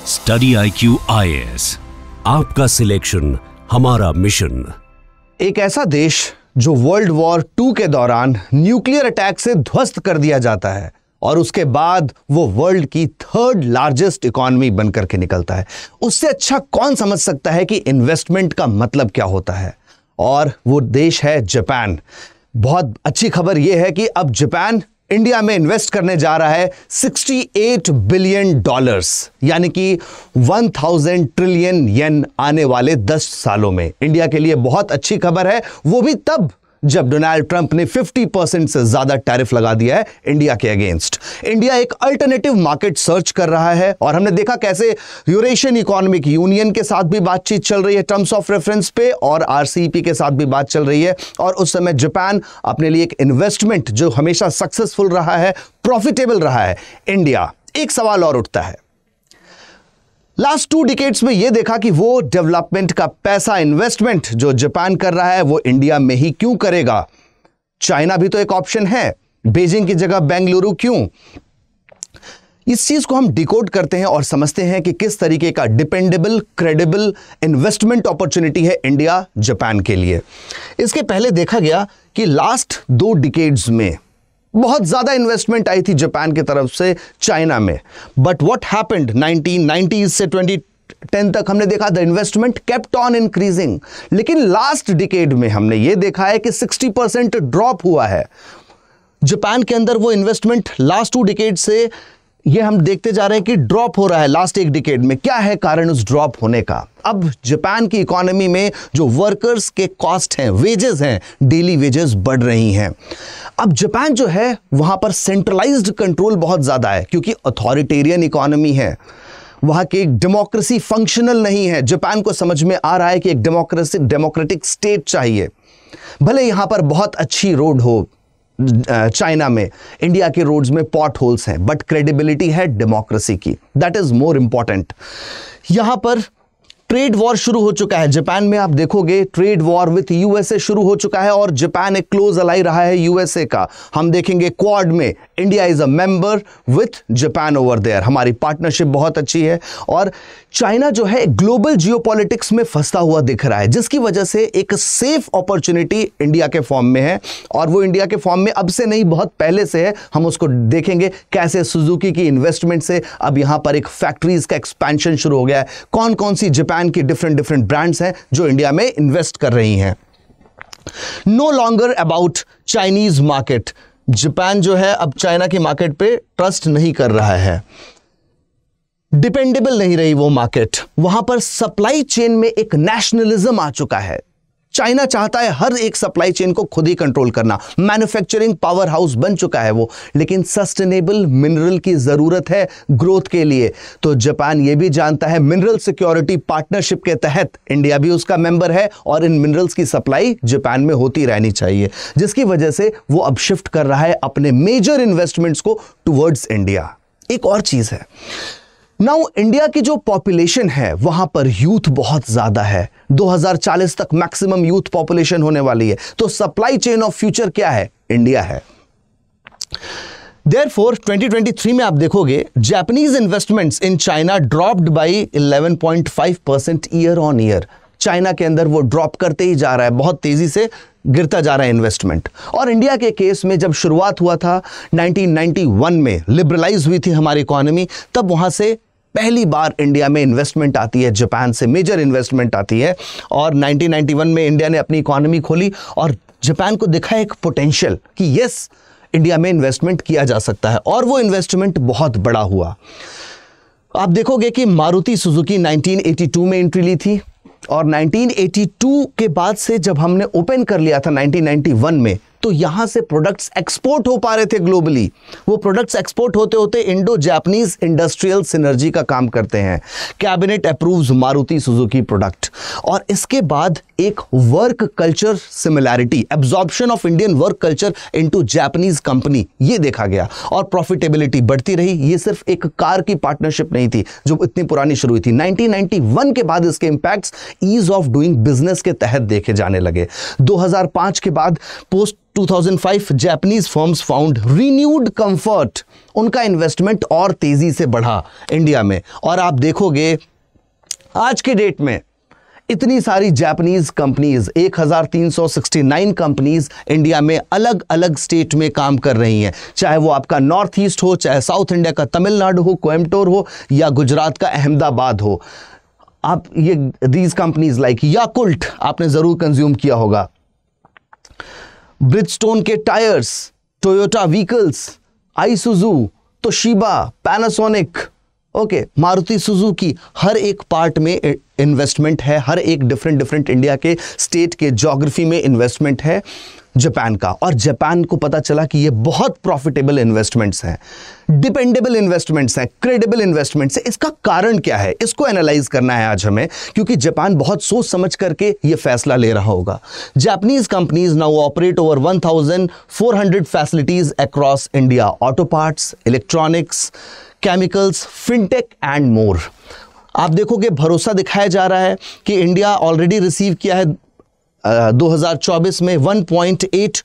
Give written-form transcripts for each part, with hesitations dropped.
Study IQ IAS, आपका selection हमारा mission. एक ऐसा देश जो वर्ल्ड वॉर 2 के दौरान न्यूक्लियर अटैक से ध्वस्त कर दिया जाता है और उसके बाद वो वर्ल्ड की 3rd लार्जेस्ट इकोनॉमी बनकर के निकलता है, उससे अच्छा कौन समझ सकता है कि इन्वेस्टमेंट का मतलब क्या होता है। और वो देश है जापान। बहुत अच्छी खबर यह है कि अब जापान इंडिया में इन्वेस्ट करने जा रहा है $68 बिलियन, यानी कि 1000 ट्रिलियन येन आने वाले 10 सालों में। इंडिया के लिए बहुत अच्छी खबर है, वो भी तब जब डोनाल्ड ट्रंप ने 50% से ज्यादा टैरिफ लगा दिया है इंडिया के अगेंस्ट। इंडिया एक अल्टरनेटिव मार्केट सर्च कर रहा है और हमने देखा कैसे यूरेशियन इकोनॉमिक यूनियन के साथ भी बातचीत चल रही है टर्म्स ऑफ रेफरेंस पे, और RCEP के साथ भी बात चल रही है। और उस समय जापान अपने लिए एक इन्वेस्टमेंट जो हमेशा सक्सेसफुल रहा है, प्रॉफिटेबल रहा है, इंडिया। एक सवाल और उठता है, लास्ट 2 डिकेड्स में यह देखा कि वो डेवलपमेंट का पैसा, इन्वेस्टमेंट जो जापान कर रहा है वो इंडिया में ही क्यों करेगा। चाइना भी तो एक ऑप्शन है, बीजिंग की जगह बेंगलुरु क्यों। इस चीज को हम डिकोड करते हैं और समझते हैं कि किस तरीके का डिपेंडेबल, क्रेडिबल इन्वेस्टमेंट अपॉर्चुनिटी है इंडिया जापान के लिए। इसके पहले देखा गया कि लास्ट 2 डिकेड्स में बहुत ज्यादा इन्वेस्टमेंट आई थी जापान की तरफ से चाइना में, बट व्हाट हैपेंड 1990s से 2010 तक हमने देखा the investment kept on increasing. लेकिन लास्ट डिकेड में हमने ये देखा है कि 60% ड्रॉप हुआ है जापान के अंदर। वो इन्वेस्टमेंट लास्ट 2 डिकेड से ये हम देखते जा रहे हैं कि ड्रॉप हो रहा है लास्ट 1 डिकेड में। क्या है कारण उस ड्रॉप होने का? अब जापान की इकोनॉमी में जो वर्कर्स के कॉस्ट हैं, वेजेस हैं, डेली वेजेस बढ़ रही हैं। अब जापान जो है वहां पर सेंट्रलाइज्ड कंट्रोल बहुत ज्यादा है क्योंकि अथॉरिटेरियन इकोनॉमी है, वहां की डेमोक्रेसी फंक्शनल नहीं है। जापान को समझ में आ रहा है कि एक डेमोक्रेटिक स्टेट चाहिए। भले यहां पर बहुत अच्छी रोड हो, चाइना में, इंडिया के रोड्स में पॉट होल्स हैं, बट क्रेडिबिलिटी है डेमोक्रेसी की, दैट इज मोर इंपॉर्टेंट। यहां पर ट्रेड वॉर शुरू हो चुका है जापान में। आप देखोगे ट्रेड वॉर विथ USA शुरू हो चुका है और जापान एक क्लोज अलाई रहा है USA का। हम देखेंगे क्वाड में India is a member with Japan over there, हमारी पार्टनरशिप बहुत अच्छी है। और चाइना जो है ग्लोबल जियोपॉलिटिक्स में फंसा हुआ दिख रहा है, जिसकी वजह से एक सेफ अपॉर्चुनिटी इंडिया के फॉर्म में है। और वो इंडिया के फॉर्म में अब से नहीं, बहुत पहले से है। हम उसको देखेंगे कैसे सुजुकी की इन्वेस्टमेंट से अब यहां पर एक फैक्ट्रीज का एक्सपेंशन शुरू हो गया है। कौन कौन सी जापान की डिफरेंट ब्रांड्स हैं जो इंडिया में इन्वेस्ट कर रही हैं। No longer about Chinese market. Japan जो है अब चाइना की मार्केट पे ट्रस्ट नहीं कर रहा है, डिपेंडेबल नहीं रही वो मार्केट। वहां पर सप्लाई चेन में एक नेशनलिज्म आ चुका है। चाइना चाहता है हर एक सप्लाई चेन को खुद ही कंट्रोल करना, मैन्युफैक्चरिंग पावर हाउस बन चुका है वो। लेकिन सस्टेनेबल मिनरल की जरूरत है ग्रोथ के लिए, तो जापान ये भी जानता है मिनरल सिक्योरिटी पार्टनरशिप के तहत इंडिया भी उसका मेंबर है और इन मिनरल्स की सप्लाई जापान में होती रहनी चाहिए, जिसकी वजह से वो अब शिफ्ट कर रहा है अपने मेजर इन्वेस्टमेंट्स को टुवर्ड्स इंडिया। एक और चीज है, नाउ इंडिया की जो पॉपुलेशन है वहां पर यूथ बहुत ज्यादा है। 2040 तक मैक्सिमम यूथ पॉपुलेशन होने वाली है, तो सप्लाई चेन ऑफ फ्यूचर क्या है? इंडिया है। Therefore, 2023 में आप देखोगे Japanese investments in China dropped by 11.5% year on year. China के अंदर वो ड्रॉप करते ही जा रहा है, बहुत तेजी से गिरता जा रहा है इन्वेस्टमेंट। और इंडिया के केस में जब शुरुआत हुआ था 1991 में, लिबरलाइज हुई थी हमारी इकोनॉमी, तब वहां से पहली बार इंडिया में इन्वेस्टमेंट आती है, जापान से मेजर इन्वेस्टमेंट आती है। और 1991 में इंडिया ने अपनी इकोनॉमी खोली और जापान को दिखा एक पोटेंशियल कि यस, इंडिया में इन्वेस्टमेंट किया जा सकता है, और वो इन्वेस्टमेंट बहुत बड़ा हुआ। आप देखोगे कि मारुति सुजुकी 1982 में एंट्री ली थी और 1982 के बाद से जब हमने ओपन कर लिया था 1991 में, तो यहां से प्रोडक्ट्स एक्सपोर्ट हो पा रहे थे ग्लोबली। वो प्रोडक्ट्स एक्सपोर्ट होते होते इंडो जापानीज इंडस्ट्रियल सिनर्जी का काम करते हैं। Cabinet approves Maruti Suzuki product, और इसके बाद एक work culture similarity, absorption of Indian work culture into Japanese company, ये देखा गया और प्रॉफिटेबिलिटी बढ़ती रही। ये सिर्फ एक कार की पार्टनरशिप नहीं थी जो इतनी पुरानी शुरू हुई थी। 1991 के बाद इसके impacts ease of doing business के तहत देखे जाने लगे। 2005 के बाद post 2005 Japanese firms found renewed comfort, उनका इन्वेस्टमेंट और तेजी से बढ़ा इंडिया में। और आप देखोगे आज के डेट में इतनी सारी जापानीज कंपनीज, 1369 कंपनीज इंडिया में अलग अलग स्टेट में काम कर रही हैं, चाहे वो आपका नॉर्थ ईस्ट हो, चाहे साउथ इंडिया का तमिलनाडु हो, कोयम्बटूर हो, या गुजरात का अहमदाबाद हो। आप ये दीज कंपनीज लाइक याकुल्ट आपने जरूर कंज्यूम किया होगा, ब्रिजस्टोन के tyres, Toyota vehicles, Isuzu, Toshiba, Panasonic, okay, Maruti Suzuki, हर एक पार्ट में इन्वेस्टमेंट है, हर एक डिफरेंट इंडिया के स्टेट के ज्योग्राफी में इन्वेस्टमेंट है जापान का। और जापान को पता चला कि ये बहुत प्रॉफिटेबल इन्वेस्टमेंट्स हैं, डिपेंडेबल इन्वेस्टमेंट्स हैं, क्रेडिबल इन्वेस्टमेंट्स हैं। इसका कारण क्या है, इसको एनालाइज करना है आज हमें, क्योंकि जापान बहुत सोच समझ करके ये फैसला ले रहा होगा। Japanese companies now operate over 1400 facilities across India, auto parts, electronics, chemicals, fintech and more. आप देखोगे भरोसा दिखाया जा रहा है कि इंडिया ऑलरेडी रिसीव किया है 2024 में 1.8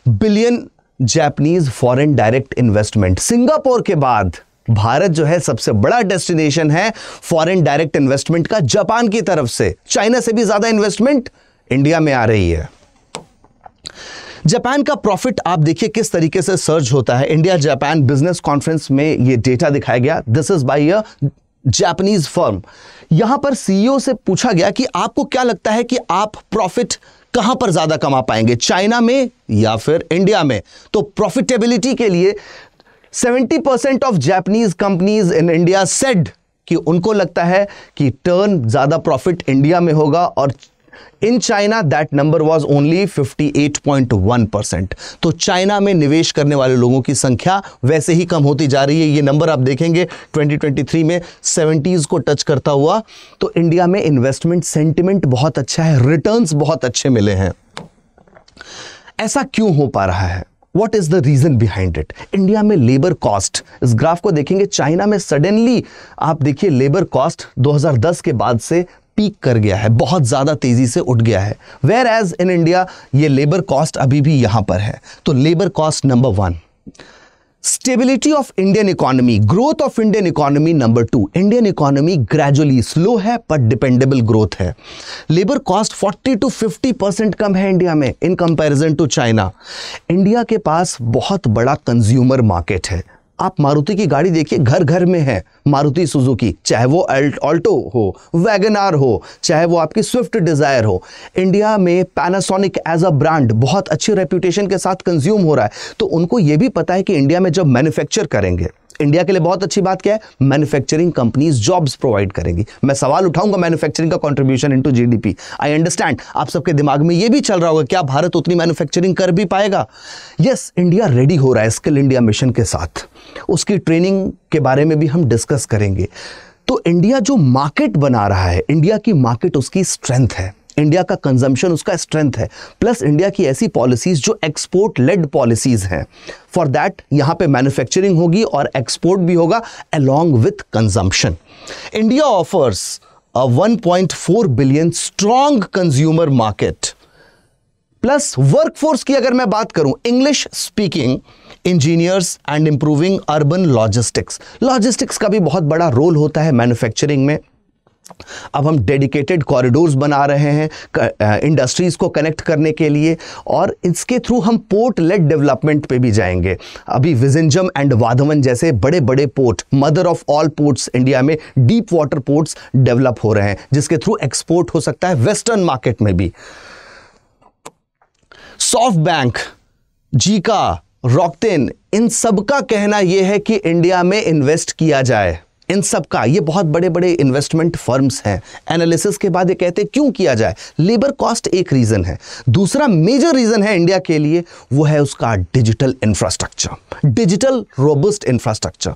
billion Japanese foreign direct investment. Singapore के बाद भारत जो है सबसे बड़ा डेस्टिनेशन है फॉरेन डायरेक्ट इन्वेस्टमेंट का जापान की तरफ से। चाइना से भी ज्यादा इन्वेस्टमेंट इंडिया में आ रही है। जापान का प्रॉफिट आप देखिए किस तरीके से सर्ज होता है। इंडिया जापान बिजनेस कॉन्फ्रेंस में ये डेटा दिखाया गया, this is by a Japanese firm. यहां पर सीईओ से पूछा गया कि आपको क्या लगता है कि आप प्रॉफिट कहां पर ज्यादा कमा पाएंगे, चाइना में या फिर इंडिया में। तो प्रॉफिटेबिलिटी के लिए 70% of Japanese companies in India said कि उनको लगता है कि टर्न ज्यादा प्रॉफिट इंडिया में होगा, और in China that number was only 58.1%। तो चाइना में निवेश करने वाले लोगों की संख्या वैसे ही कम होती जा रही है। ये नंबर आप देखेंगे 2023 में 70s को टच करता हुआ। तो इंडिया में इन्वेस्टमेंट सेंटिमेंट बहुत अच्छा है, रिटर्न्स बहुत अच्छे मिले हैं। ऐसा क्यों हो पा रहा है, What is the reason behind it? India में लेबर कॉस्ट, इस ग्राफ को देखेंगे, चाइना में सडनली आप देखिए लेबर कॉस्ट 2010 के बाद से पीक कर गया है, बहुत ज्यादा तेजी से उठ गया है। वेयर एज इन इंडिया ये लेबर कॉस्ट अभी भी यहां पर है। तो labour cost number 1, stability of Indian economy, growth of Indian economy number 2। Indian economy gradually slow है पर डिपेंडेबल ग्रोथ है। लेबर कॉस्ट 40 to 50% कम है इंडिया में in comparison to China. India के पास बहुत बड़ा कंज्यूमर मार्केट है। आप मारुति की गाड़ी देखिए, घर घर में है मारुति सुजुकी, चाहे वो ऑल्टो हो, वैगनार हो, चाहे वो आपकी स्विफ्ट डिजायर हो। इंडिया में पैनासोनिक एज अ ब्रांड बहुत अच्छी रेप्यूटेशन के साथ कंज्यूम हो रहा है। तो उनको ये भी पता है कि इंडिया में जब मैन्युफैक्चर करेंगे, इंडिया के लिए बहुत अच्छी बात क्या है, मैन्युफैक्चरिंग कंपनीज जॉब्स प्रोवाइड करेंगी। मैं सवाल उठाऊंगा मैन्युफैक्चरिंग का contribution into GDP. I understand आप सबके दिमाग में ये भी चल रहा होगा क्या भारत उतनी मैन्युफैक्चरिंग कर भी पाएगा। यस, इंडिया रेडी हो रहा है स्किल इंडिया मिशन के साथ, उसकी ट्रेनिंग के बारे में भी हम डिस्कस करेंगे। तो इंडिया जो मार्केट बना रहा है, इंडिया की मार्केट उसकी स्ट्रेंथ है, इंडिया का कंजम्पशन उसका स्ट्रेंथ है, प्लस इंडिया की ऐसी पॉलिसीज जो एक्सपोर्ट लेड पॉलिसीज हैं। फॉर दैट यहां पे मैन्युफैक्चरिंग होगी और एक्सपोर्ट भी होगा along with consumption. India offers a 1.4 billion strong consumer market, plus workforce की अगर मैं बात करूं, English speaking engineers and improving urban logistics. Logistics का भी बहुत बड़ा रोल होता है मैन्युफैक्चरिंग में। अब हम डेडिकेटेड कॉरिडोर्स बना रहे हैं इंडस्ट्रीज को कनेक्ट करने के लिए, और इसके थ्रू हम पोर्ट लेड डेवलपमेंट पे भी जाएंगे। अभी विजिंजम एंड वाधवन जैसे बड़े बड़े port, mother of all ports India में, डीप वाटर पोर्ट्स डेवलप हो रहे हैं, जिसके थ्रू एक्सपोर्ट हो सकता है वेस्टर्न मार्केट में भी। सॉफ्ट बैंक, जीका, रॉकटेन, इन सब का कहना यह है कि इंडिया में इन्वेस्ट किया जाए। इन सब का, ये बहुत बड़े बड़े इन्वेस्टमेंट फर्म्स हैं, एनालिसिस के बाद ये कहते हैं क्यों किया जाए। लेबर कॉस्ट एक रीजन है, दूसरा मेजर रीजन है इंडिया के लिए, वो है उसका digital infrastructure, digital robust infrastructure.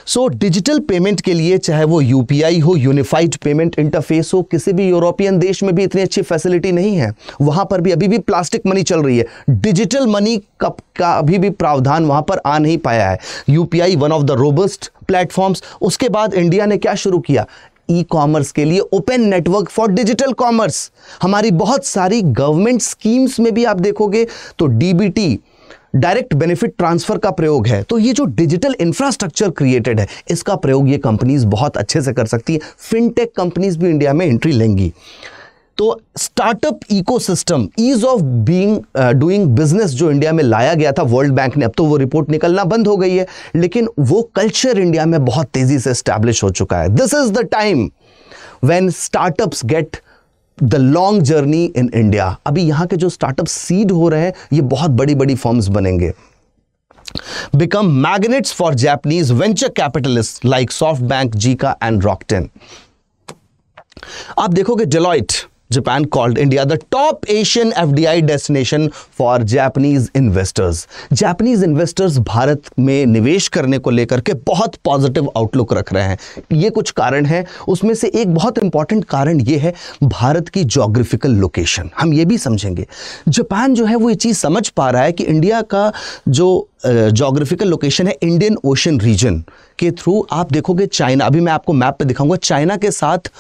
So digital payment के लिए, चाहे वो यूपीआई हो, यूनिफाइड पेमेंट इंटरफेस हो, किसी भी यूरोपियन देश में भी इतनी अच्छी फैसिलिटी नहीं है। वहां पर भी अभी भी प्लास्टिक मनी चल रही है, डिजिटल मनी का अभी भी प्रावधान वहां पर आ नहीं पाया है। UPI one of the robust platforms. उसके बाद इंडिया ने क्या शुरू किया, ई कॉमर्स के लिए open network for digital commerce. हमारी बहुत सारी गवर्नमेंट स्कीम्स में भी आप देखोगे तो डीबीटी, डायरेक्ट बेनिफिट ट्रांसफर का प्रयोग है। तो ये जो डिजिटल इंफ्रास्ट्रक्चर क्रिएटेड है, इसका प्रयोग ये कंपनीज बहुत अच्छे से कर सकती है। फिनटेक कंपनीज भी इंडिया में एंट्री लेंगी। तो startup ecosystem, ease of being doing business जो इंडिया में लाया गया था वर्ल्ड बैंक ने, अब तो वो रिपोर्ट निकलना बंद हो गई है, लेकिन वो कल्चर इंडिया में बहुत तेजी से एस्टैब्लिश हो चुका है। This is the time when startups get the long journey in India. अभी यहां के जो स्टार्टअप सीड हो रहे हैं, ये बहुत बड़ी बड़ी फर्म्स बनेंगे। Become magnets for Japanese venture capitalist like SoftBank, JICA and Rakuten. आप देखोगे Deloitte Japan called India the top Asian FDI destination for Japanese investors. Japanese investors Bharat में निवेश करने को लेकर के बहुत पॉजिटिव आउटलुक रख रहे हैं। ये कुछ कारण हैं, उसमें से एक बहुत इंपॉर्टेंट कारण ये है भारत की ज्योग्राफिकल लोकेशन। हम ये भी समझेंगे, जापान जो है वो ये चीज़ समझ पा रहा है कि इंडिया का जो ज्योग्राफिकल लोकेशन है इंडियन ओशन रीजन के थ्रू, आप देखोगे चाइना, अभी मैं आपको मैप पे दिखाऊंगा, चाइना के साथ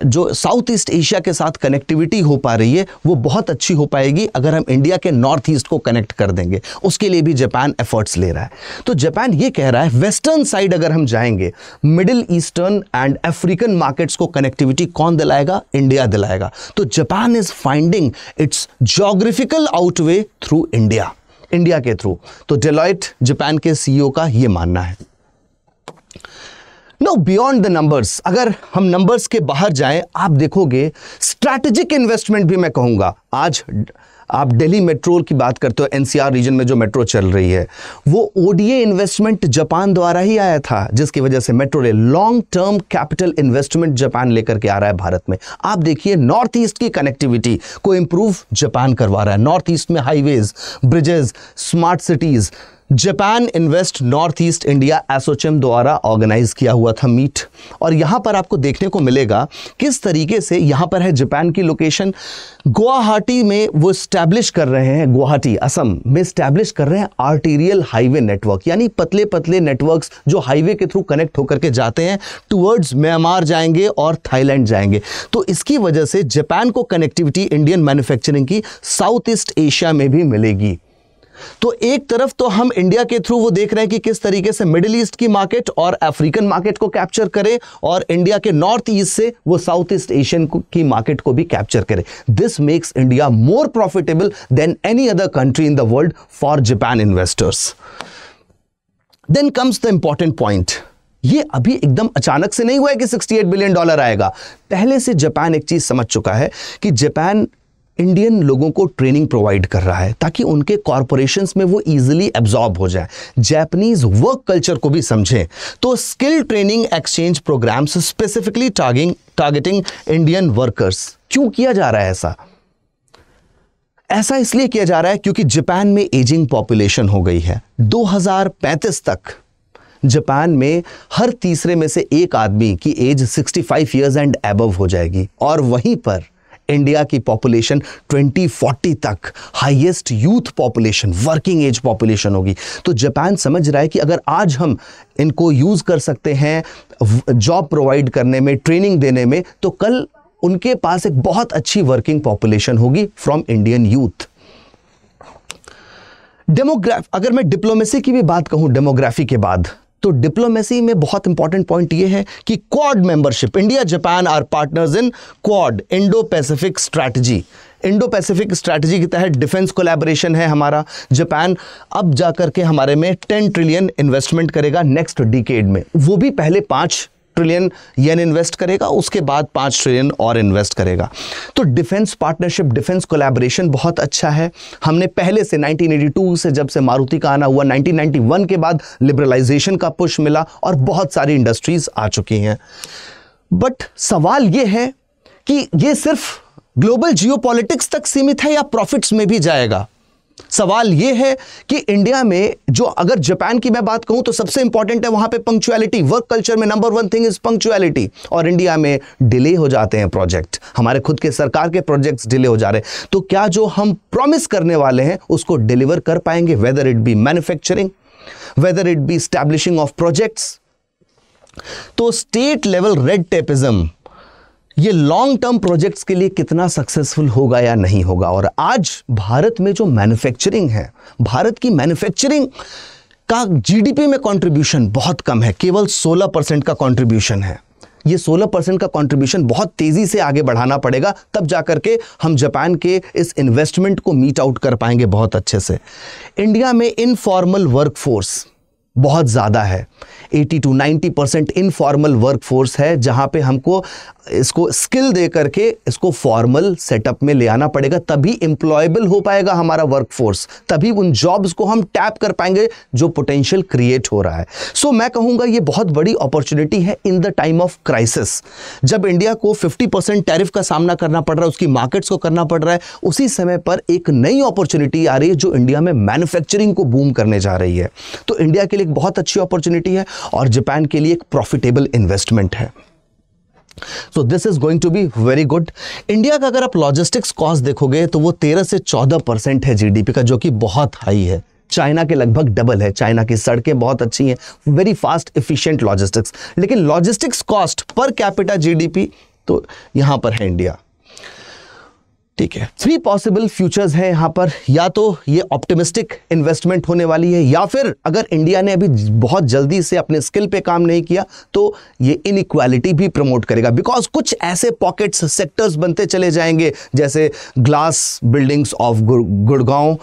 जो साउथ ईस्ट एशिया के साथ कनेक्टिविटी हो पा रही है वो बहुत अच्छी हो पाएगी अगर हम इंडिया के नॉर्थ ईस्ट को कनेक्ट कर देंगे। उसके लिए भी जापान एफर्ट्स ले रहा है। तो जापान ये कह रहा है वेस्टर्न साइड अगर हम जाएंगे, middle eastern and African markets को कनेक्टिविटी कौन दिलाएगा, इंडिया दिलाएगा। तो Japan is finding it's geographical outweigh through India, India के थ्रू। तो डेलॉइट जापान के सीईओ का ये मानना है। नो बियॉन्ड द नंबर्स, अगर हम नंबर्स के बाहर जाएं, आप देखोगे स्ट्रैटेजिक इन्वेस्टमेंट भी मैं कहूंगा। आज आप दिल्ली मेट्रो की बात करते हो, एनसीआर रीजन में जो मेट्रो चल रही है, वो ओडीए इन्वेस्टमेंट जापान द्वारा ही आया था, जिसकी वजह से metro rail, long term capital investment Japan लेकर के आ रहा है भारत में। आप देखिए नॉर्थ ईस्ट की कनेक्टिविटी को इंप्रूव जापान करवा रहा है। नॉर्थ ईस्ट में highways, bridges, smart cities. Japan invest north east India ASSOCHAM द्वारा ऑर्गेनाइज किया हुआ था मीट, और यहां पर आपको देखने को मिलेगा किस तरीके से यहां पर है जापान की लोकेशन। गुवाहाटी में वो स्टैब्लिश कर रहे हैं, गुवाहाटी असम में स्टैब्लिश कर रहे हैं आर्टीरियल हाईवे नेटवर्क, यानी पतले पतले नेटवर्क्स जो हाईवे के थ्रू कनेक्ट होकर के जाते हैं, टुवर्ड्स म्यांमार जाएंगे और थाईलैंड जाएंगे। तो इसकी वजह से जापान को कनेक्टिविटी इंडियन मैन्युफैक्चरिंग की साउथ ईस्ट एशिया में भी मिलेगी। तो एक तरफ तो हम इंडिया के थ्रू वो देख रहे हैं कि किस तरीके से मिडिल ईस्ट की मार्केट और अफ्रीकन मार्केट को कैप्चर करे, और इंडिया के नॉर्थ ईस्ट से वो साउथ ईस्ट एशियन की मार्केट को भी कैप्चर करे। This makes India more profitable than any other country in the world for Japan investors. Then comes the important point, ये अभी एकदम अचानक से नहीं हुआ है कि $68 बिलियन आएगा। पहले से जापान एक चीज समझ चुका है कि जापान इंडियन लोगों को ट्रेनिंग प्रोवाइड कर रहा है ताकि उनके कॉरपोरेशंस में वो इजीली एब्जॉर्ब हो जाए, जापानीज वर्क कल्चर को भी समझें। तो skill training exchange programmes specifically targeting Indian workers. क्यों किया जा रहा है ऐसा? ऐसा इसलिए किया जा रहा है क्योंकि जापान में एजिंग पॉपुलेशन हो गई है। 2035 तक जापान में हर तीसरे में से एक आदमी की एज 65 इयर्स एंड अबव हो जाएगी, और वहीं पर इंडिया की पॉपुलेशन 2040 तक highest youth population, working age population होगी। तो जापान समझ रहा है कि अगर आज हम इनको यूज कर सकते हैं जॉब प्रोवाइड करने में, ट्रेनिंग देने में, तो कल उनके पास एक बहुत अच्छी वर्किंग पॉपुलेशन होगी फ्रॉम इंडियन यूथ। अगर मैं डिप्लोमेसी की भी बात कहूं डेमोग्राफी के बाद, तो डिप्लोमेसी में बहुत इंपॉर्टेंट पॉइंट ये है कि Quad membership, India Japan are partners in Quad, Indo Pacific strategy. Indo Pacific strategy के तहत डिफेंस कोलैबोरेशन है हमारा। जापान अब जाकर के हमारे में 10 ट्रिलियन इन्वेस्टमेंट करेगा नेक्स्ट डिकेड में। वो भी पहले 5 ट्रिलियन येन इन्वेस्ट करेगा, उसके बाद 5 ट्रिलियन और इन्वेस्ट करेगा। तो डिफेंस पार्टनरशिप, डिफेंस कोलैबोरेशन बहुत अच्छा है। हमने पहले से 1982 से जब से मारुति का आना हुआ, 1991 के बाद लिबरलाइजेशन का पुश मिला और बहुत सारी इंडस्ट्रीज आ चुकी हैं। बट सवाल यह है कि यह सिर्फ ग्लोबल जियोपॉलिटिक्स तक सीमित है या प्रॉफिट्स में भी जाएगा। सवाल यह है कि इंडिया में जो, अगर जापान की मैं बात कहूं तो सबसे इंपॉर्टेंट है वहां पे पंक्चुअलिटी। वर्क कल्चर में नंबर 1 थिंग इज पंक्चुअलिटी, और इंडिया में डिले हो जाते हैं प्रोजेक्ट, हमारे खुद के सरकार के प्रोजेक्ट्स डिले हो जा रहे हैं। तो क्या जो हम प्रॉमिस करने वाले हैं उसको डिलीवर कर पाएंगे, whether it be manufacturing, whether it be establishing of projects. तो स्टेट लेवल रेड टेपिज्म ये लॉन्ग टर्म प्रोजेक्ट्स के लिए कितना सक्सेसफुल होगा या नहीं होगा। और आज भारत में जो मैन्युफैक्चरिंग है, भारत की मैन्युफैक्चरिंग का जीडीपी में कंट्रीब्यूशन बहुत कम है, केवल 16% का कंट्रीब्यूशन है। ये 16% का कंट्रीब्यूशन बहुत तेजी से आगे बढ़ाना पड़ेगा, तब जाकर के हम जापान के इस इन्वेस्टमेंट को मीट आउट कर पाएंगे बहुत अच्छे से। इंडिया में इनफॉर्मल वर्कफोर्स बहुत ज़्यादा है, 80 to 90% इनफॉर्मल वर्कफोर्स है, जहाँ पे हमको इसको स्किल दे करके इसको फॉर्मल सेटअप में ले आना पड़ेगा, तभी एम्प्लॉयबल हो पाएगा हमारा वर्कफोर्स, तभी उन जॉब्स को हम टैप कर पाएंगे जो पोटेंशियल क्रिएट हो रहा है। सो मैं कहूँगा ये बहुत बड़ी अपॉर्चुनिटी है in the time of crisis, जब इंडिया को 50% टैरिफ का सामना करना पड़ रहा है, उसकी मार्केट्स को करना पड़ रहा है, उसी समय पर एक नई अपॉर्चुनिटी आ रही है जो इंडिया में मैन्युफैक्चरिंग को बूम करने जा रही है। तो इंडिया के लिए एक बहुत अच्छी अपॉर्चुनिटी है और जापान के लिए एक प्रॉफिटेबल इन्वेस्टमेंट है। So this is going to be very good। India का अगर आप लॉजिस्टिक्स कॉस्ट देखोगे तो वो 13 से 14% है जीडीपी का, जो कि बहुत हाई है, चाइना के लगभग डबल है। चाइना की सड़कें बहुत अच्छी हैं, वेरी फास्ट एफिशिएंट लॉजिस्टिक्स, लेकिन logistics cost per capita GDP तो यहां पर है इंडिया। ठीक है, 3 पॉसिबल फ्यूचर्स हैं यहां पर, या तो ये ऑप्टिमिस्टिक इन्वेस्टमेंट होने वाली है, या फिर अगर इंडिया ने अभी बहुत जल्दी से अपने स्किल पे काम नहीं किया तो ये इनइक्वालिटी भी प्रमोट करेगा। बिकॉज कुछ ऐसे पॉकेट्स, सेक्टर्स बनते चले जाएंगे, जैसे ग्लास बिल्डिंग्स ऑफ गुड़गांव,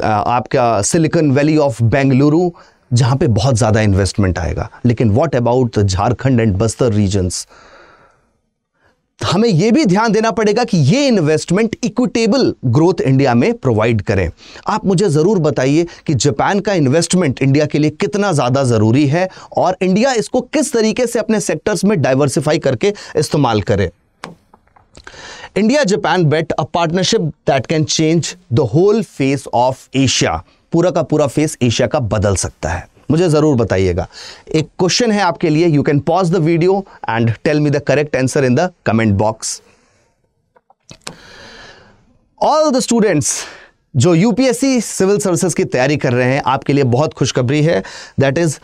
आपका सिलिकॉन वैली ऑफ बेंगलुरु, जहां पे बहुत ज्यादा इन्वेस्टमेंट आएगा। लेकिन what about Jharkhand and Bastar regions? हमें यह भी ध्यान देना पड़ेगा कि ये इन्वेस्टमेंट इक्विटेबल ग्रोथ इंडिया में प्रोवाइड करें। आप मुझे जरूर बताइए कि जापान का इन्वेस्टमेंट इंडिया के लिए कितना ज्यादा जरूरी है और इंडिया इसको किस तरीके से अपने सेक्टर्स में डाइवर्सिफाई करके इस्तेमाल करे। India Japan bet, a partnership that can change the whole face of Asia. पूरा का पूरा फेस एशिया का बदल सकता है। मुझे जरूर बताइएगा। एक क्वेश्चन है आपके लिए, you can pause the video and tell me the correct answer in the comment box. All the students जो यूपीएससी सिविल सर्विसेज की तैयारी कर रहे हैं, आपके लिए बहुत खुशखबरी है, that is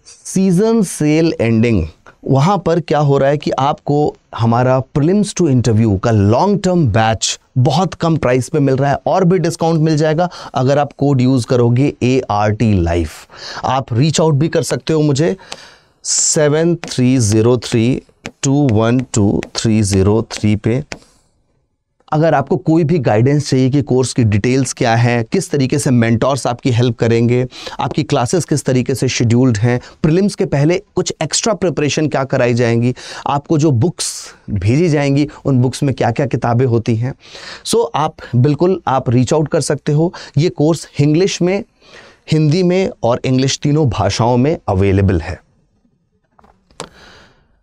season cell ending. वहां पर क्या हो रहा है कि आपको हमारा प्रीलिम्स टू इंटरव्यू का लॉन्ग टर्म बैच बहुत कम प्राइस पे मिल रहा है, और भी डिस्काउंट मिल जाएगा अगर आप कोड यूज करोगे ART लाइफ। आप रीच आउट भी कर सकते हो मुझे 7303212303 पे। अगर आपको कोई भी गाइडेंस चाहिए कि कोर्स की डिटेल्स क्या है, किस तरीके से मेंटोर्स आपकी हेल्प करेंगे, आपकी क्लासेस किस तरीके से शेड्यूल्ड हैं, प्रीलिम्स के पहले कुछ एक्स्ट्रा प्रिपरेशन क्या कराई जाएंगी, आपको जो बुक्स भेजी जाएंगी उन बुक्स में क्या क्या किताबें होती हैं, सो आप बिल्कुल आप रीच आउट कर सकते हो। ये कोर्स इंग्लिश में, हिंदी में और इंग्लिश तीनों भाषाओं में अवेलेबल है।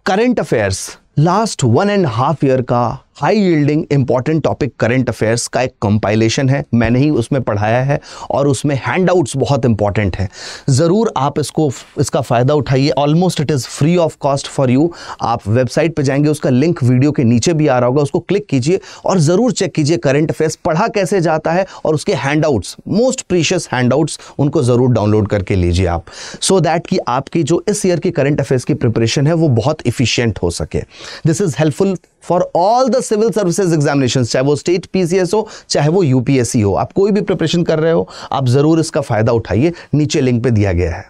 करंट अफेयर्स, लास्ट 1.5 ईयर का high yielding important topic current affairs का एक कंपाइलेशन है, मैंने ही उसमें पढ़ाया है और उसमें हैंडआउट्स बहुत इंपॉर्टेंट हैं। ज़रूर आप इसका फ़ायदा उठाइए। Almost it is free of cost for you. आप वेबसाइट पे जाएंगे, उसका लिंक वीडियो के नीचे भी आ रहा होगा, उसको क्लिक कीजिए और ज़रूर चेक कीजिए करंट अफेयर्स पढ़ा कैसे जाता है, और उसके हैंडआउट्स, मोस्ट प्रीशियस हैंडआउट्स, उनको ज़रूर डाउनलोड करके लीजिए आप, सो दैट कि आपकी जो इस ईयर की करंट अफेयर्स की प्रिपरेशन है वो बहुत इफिशियंट हो सके। This is helpful for all the civil services examinations, चाहे वो स्टेट PCS हो, चाहे वो UPSC हो। आप कोई भी प्रिपरेशन कर रहे हो, आप जरूर इसका फायदा उठाइए, नीचे लिंक पे दिया गया है।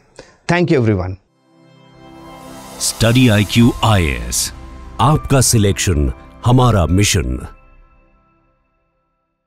Thank you everyone. Study IQ IAS, आपका सिलेक्शन हमारा मिशन।